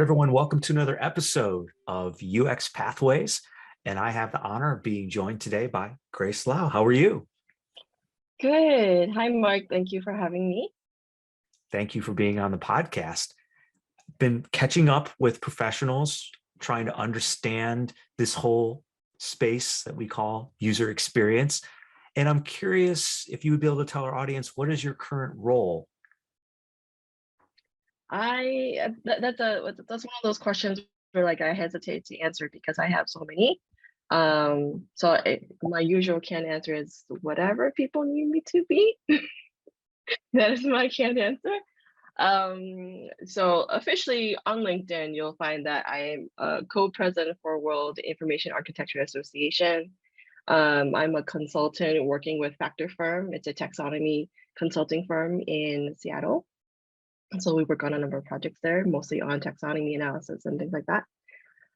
everyone. Welcome to another episode of UX Pathways. And I have the honor of being joined today by Grace Lau. How are you? Good. Hi, Mark. Thank you for having me. Thank you for being on the podcast. Been catching up with professionals, trying to understand this whole space that we call user experience. And I'm curious if you would be able to tell our audience, what is your current role? That's one of those questions where I hesitate to answer because I have so many. My usual canned answer is whatever people need me to be. That is my canned answer. So officially on LinkedIn, you'll find that I am a co-president for World Information Architecture Association. I'm a consultant working with Factor Firm. It's a taxonomy consulting firm in Seattle. So we work on a number of projects there, mostly on taxonomy analysis and things like that.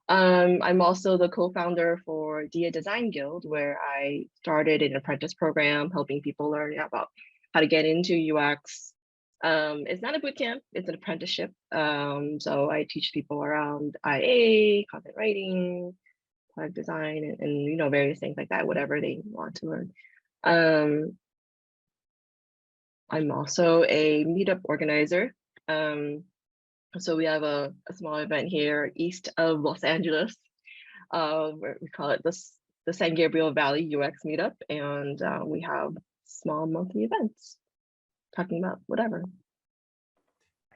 I'm also the co-founder for DIA Design Guild, where I started an apprentice program helping people learn about how to get into UX. It's not a boot camp, it's an apprenticeship. So I teach people around IA, content writing, product design, and various things like that, whatever they want to learn. I'm also a meetup organizer. So we have a small event here east of Los Angeles. We call it the San Gabriel Valley UX Meetup, and we have small monthly events talking about whatever.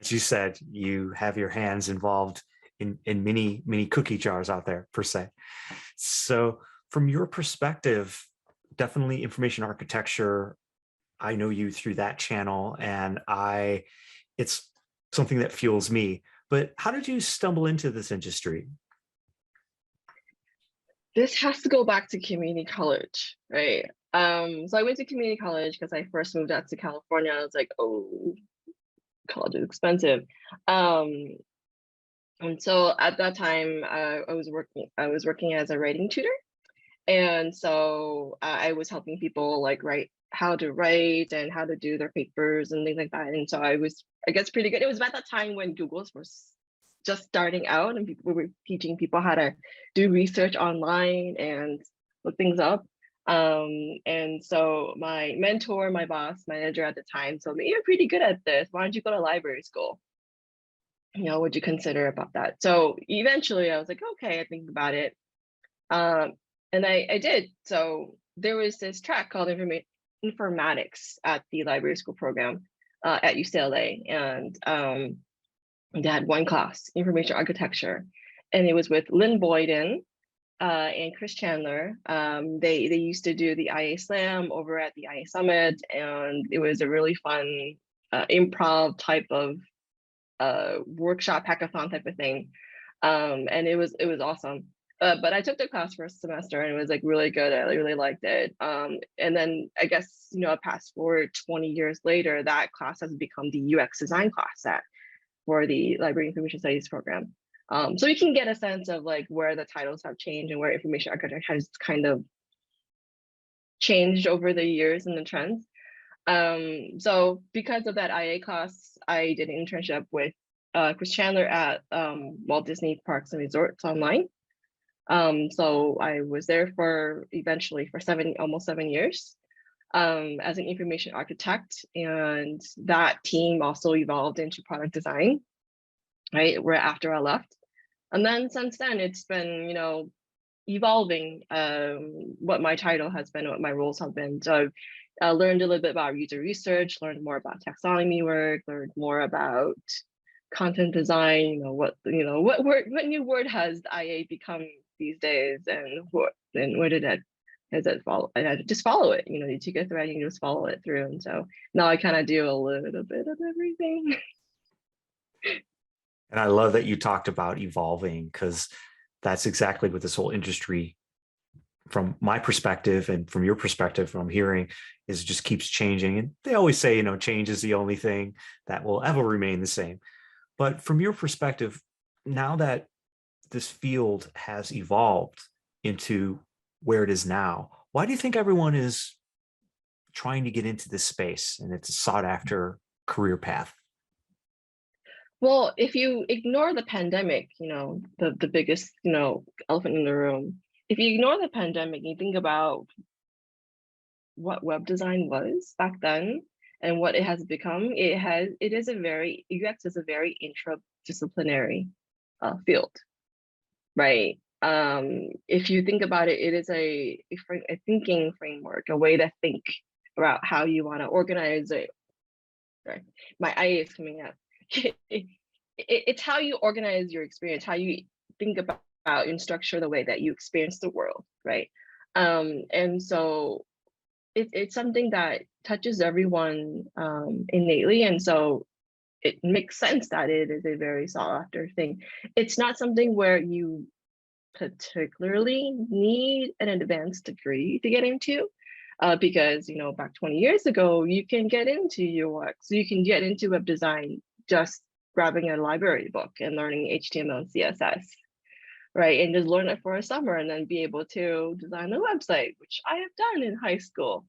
As you said, you have your hands involved in many cookie jars out there, per se. So from your perspective, definitely information architecture, I know you through that channel, and it's something that fuels me. But how did you stumble into this industry? This has to go back to community college, right? So I went to community college because I first moved out to California. I was like, oh, college is expensive. And so at that time, I was working as a writing tutor. And so I was helping people write how to write and how to do their papers and things like that. And so I guess pretty good. It was about that time when Google's was just starting out and we were teaching people how to do research online and look things up. And so my mentor, my boss, manager at the time told me, you're pretty good at this. Why don't you go to library school? Would you consider about that? So eventually I was like, okay, I think about it. And I did. So there was this track called informatics at the library school program at UCLA. And they had one class, information architecture. And it was with Lynn Boyden and Chris Chandler. They used to do the IA Slam over at the IA Summit. And it was a really fun improv type of workshop hackathon type of thing. And it was awesome. But I took the class for a semester and it was really good. I really liked it. And then I guess, past forward 20 years later, that class has become the UX design class for the Library Information Studies program. So you can get a sense of where the titles have changed and where information architecture has kind of changed over the years and the trends. So because of that IA class, I did an internship with Chris Chandler at Walt Disney Parks and Resorts Online. So I was there eventually for almost 7 years as an information architect, and that team also evolved into product design, right, where after I left. And then since then, it's been, evolving what my title has been, what my roles have been. So I learned a little bit about user research, learned more about taxonomy work, learned more about content design, what new word has IA become these days, and where did it follow? And I just follow it. You take a thread and you just follow it through. And so now I kind of do a little bit of everything. And I love that you talked about evolving, because that's exactly what this whole industry, from my perspective and from your perspective, from hearing, is just keeps changing. And they always say, change is the only thing that will ever remain the same. But from your perspective, now that this field has evolved into where it is now, why do you think everyone is trying to get into this space and it's a sought after career path? Well, if you ignore the pandemic, the biggest, elephant in the room, if you ignore the pandemic, you think about what web design was back then and what it has become, it is a very UX is a very interdisciplinary field, right? If you think about it, it is a thinking framework, a way to think about how you want to organize it. Sorry, my IA is coming out. It's how you organize your experience, how you think about and structure the way that you experience the world, right? And so it's something that touches everyone innately, and so it makes sense that it is a very sought after thing. It's not something where you particularly need an advanced degree to get into, because back 20 years ago, you can get into UX, you can get into web design just grabbing a library book and learning HTML and CSS, right? And just learn it for a summer and then be able to design a website, which I have done in high school,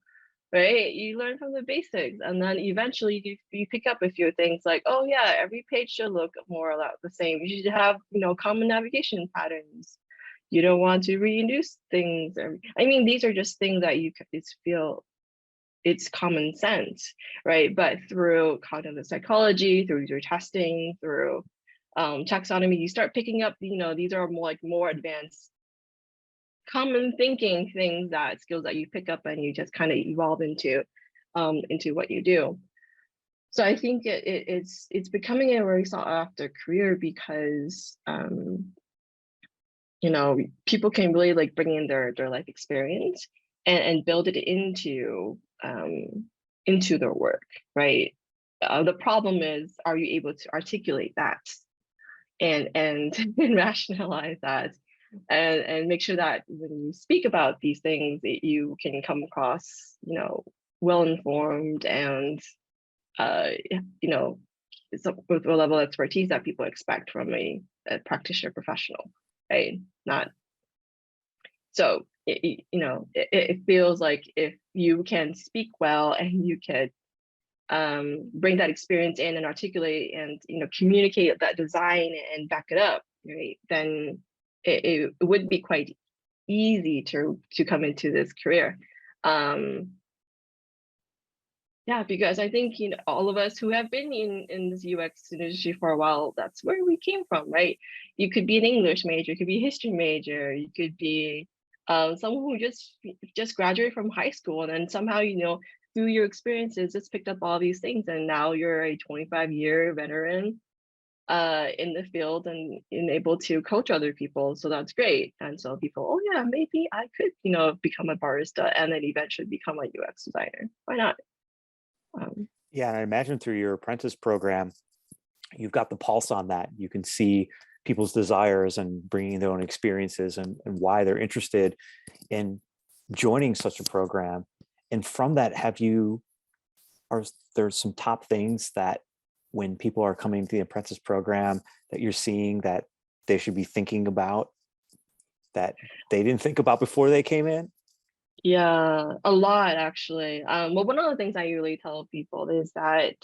right? You learn from the basics, and then eventually you pick up a few things like, oh yeah, every page should look more or less the same. You should have, common navigation patterns. You don't want to reintroduce things. I mean, these are just things that you just feel it's common sense, right? But through cognitive psychology, through your testing, through taxonomy, you start picking up, these are more advanced common thinking things, that skills that you pick up and you just kind of evolve into what you do. So I think it's becoming a very sought after career because people can really like bring in their life experience and build it into their work, right? The problem is, are you able to articulate that and and rationalize that and make sure that when you speak about these things that you can come across, well informed and you know with a level of expertise that people expect from a practitioner professional, right? Not so it feels like if you can speak well and you can bring that experience in and articulate and communicate that design and back it up, right? Then it would be quite easy to come into this career. Yeah, because I think all of us who have been in this UX industry for a while, that's where we came from, right? You could be an English major, you could be a history major, you could be someone who just graduated from high school, and then somehow through your experiences just picked up all these things, and now you're a 25-year veteran in the field and able to coach other people. So that's great. And so people, oh yeah, maybe I could become a barista and then eventually become a UX designer. Why not? Yeah, and I imagine through your apprentice program, you've got the pulse on that. You can see people's desires and bringing their own experiences and why they're interested in joining such a program. And from that, are there some top things that when people are coming to the apprentice program that you're seeing that they should be thinking about that they didn't think about before they came in? Yeah, a lot actually. Well, one of the things I usually tell people is that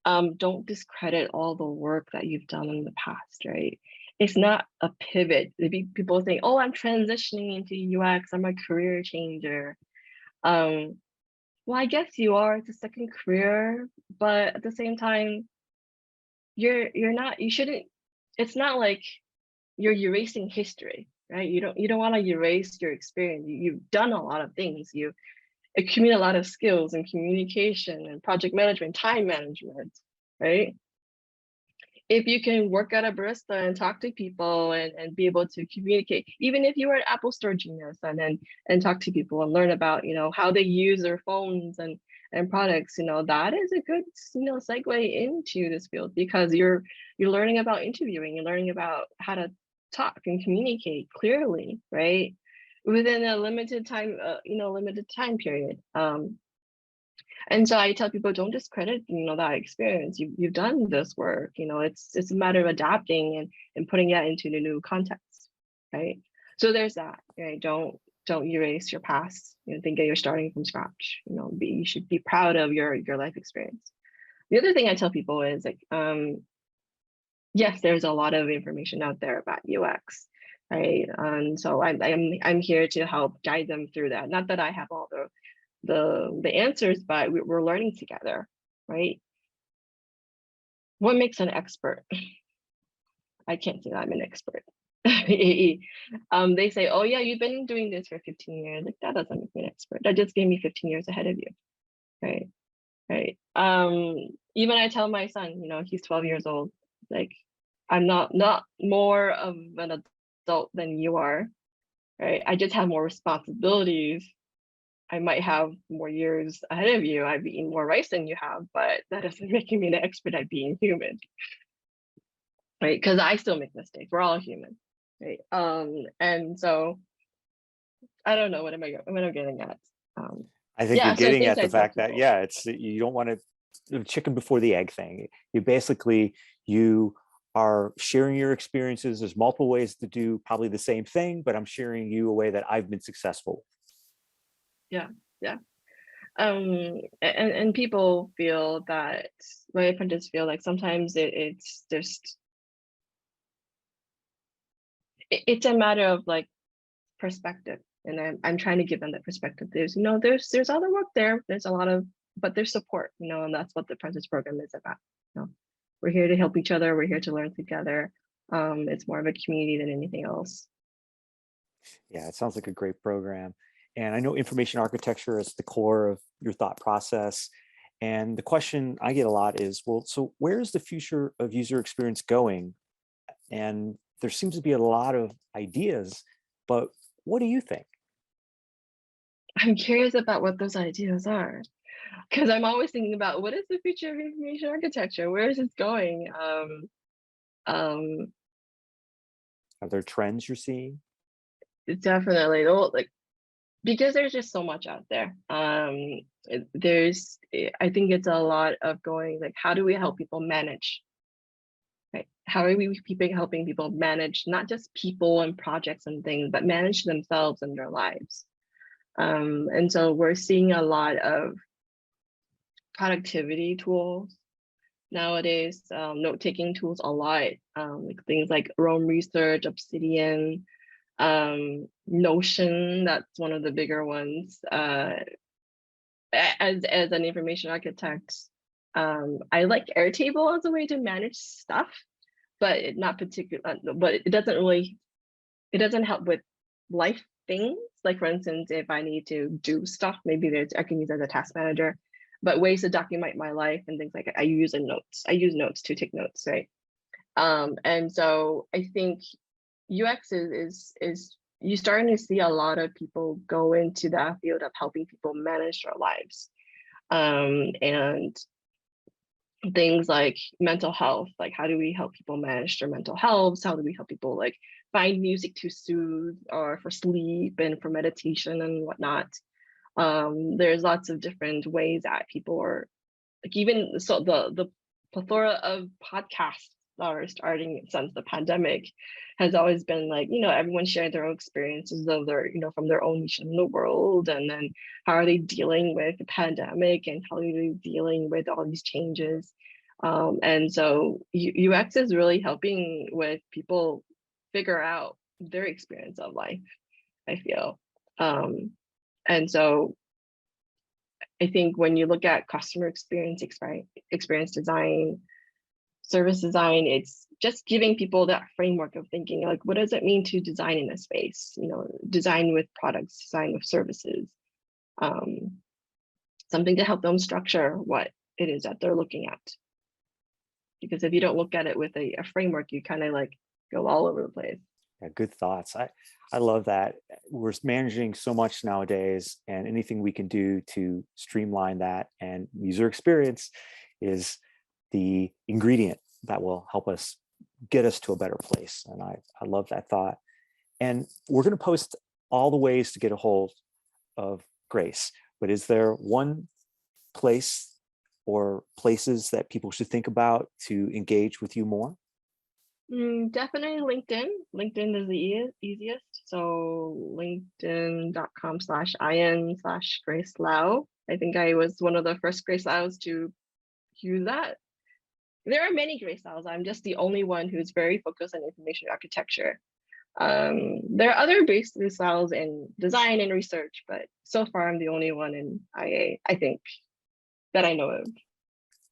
don't discredit all the work that you've done in the past, right? It's not a pivot. People think, oh, I'm transitioning into UX, I'm a career changer. Well, I guess you are. It's a second career, but at the same time, you're not. You shouldn't. It's not like you're erasing history, right? You don't want to erase your experience. You've done a lot of things. You accumulate a lot of skills in communication and project management, time management, right? If you can work at a barista and talk to people and be able to communicate, even if you were an Apple Store genius and talk to people and learn about how they use their phones and products, that is a good segue into this field, because you're learning about interviewing, you're learning about how to talk and communicate clearly, right? Within a limited time period. And so I tell people, don't discredit, that experience. You've done this work. It's a matter of adapting and putting it into the new context, right? So there's that, right? Don't erase your past. Think that you're starting from scratch. You should be proud of your life experience. The other thing I tell people is like, yes, there's a lot of information out there about UX, right? And so I'm here to help guide them through that. Not that I have all the answers, but we're learning together, right? What makes an expert? I can't say that I'm an expert. They say, oh yeah, you've been doing this for 15 years. Like that doesn't make me an expert. That just gave me 15 years ahead of you, right? Right. Even I tell my son, he's 12 years old, like I'm not more of an adult than you are, right? I just have more responsibilities. I might have more years ahead of you. I've eaten more rice than you have, but that doesn't make me an expert at being human, right? Because I still make mistakes. We're all human, right? And so I don't know what I'm getting at. Um, I think you're yeah, so getting things at I the tell fact that, people. yeah, it's you don't want to the chicken before the egg thing. You basically you are sharing your experiences. There's multiple ways to do probably the same thing, but I'm sharing you a way that I've been successful. Yeah, yeah. And people feel that my apprentices feel like sometimes it's just it's a matter of like perspective, and I'm trying to give them that perspective. There's other work there. There's a lot of, but there's support, and that's what the apprentice program is about. We're here to help each other. We're here to learn together. It's more of a community than anything else. Yeah, it sounds like a great program. And I know information architecture is the core of your thought process. And the question I get a lot is, well, so where is the future of user experience going? And there seems to be a lot of ideas, but what do you think? I'm curious about what those ideas are, because I'm always thinking about what is the future of information architecture? Where is this going? Um, Are there trends you're seeing? Definitely, like because there's just so much out there. I think it's a lot of going like, how do we help people manage? Right? How are we helping people manage not just people and projects and things, but manage themselves and their lives? And so we're seeing a lot of productivity tools nowadays, note-taking tools a lot, like things like Roam Research, Obsidian, Notion, that's one of the bigger ones. As an information architect, I like Airtable as a way to manage stuff, but not particular. But it doesn't help with life things. Like for instance, if I need to do stuff, maybe I can use it as a task manager. But ways to document my life and things like that, I use notes. I use notes to take notes, right? And so I think UX is you're starting to see a lot of people go into that field of helping people manage their lives. And things like mental health, like how do we help people manage their mental health? How do we help people like find music to soothe or for sleep and for meditation and whatnot? There's lots of different ways that people are like, even so the plethora of podcasts that are starting since the pandemic has always been like, everyone sharing their own experiences of their, from their own niche in the world, and then how are they dealing with the pandemic and how are they dealing with all these changes. And so UX is really helping with people figure out their experience of life, I feel. And so I think when you look at customer experience design, service design, it's just giving people that framework of thinking like, what does it mean to design in a space? Design with products, design with services, something to help them structure what it is that they're looking at. Because if you don't look at it with a framework, you kind of like go all over the place. Yeah, good thoughts. I love that. We're managing so much nowadays, and anything we can do to streamline that and user experience is the ingredient that will help us get us to a better place. And I love that thought. And we're going to post all the ways to get a hold of Grace, but is there one place or places that people should think about to engage with you more? Definitely LinkedIn. LinkedIn is the easiest. So linkedin.com/in/Grace Lau. I think I was one of the first Grace Laus to use that. there are many gray styles. I'm just the only one who's very focused on information architecture. There are other gray styles in design and research, but so far I'm the only one in IA, I think, that I know of.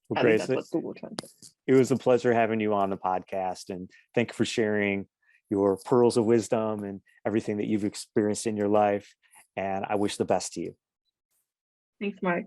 Well, At least Grace, that's what Google Trends. it was a pleasure having you on the podcast, and thank you for sharing your pearls of wisdom and everything that you've experienced in your life. And I wish the best to you. Thanks, Mark.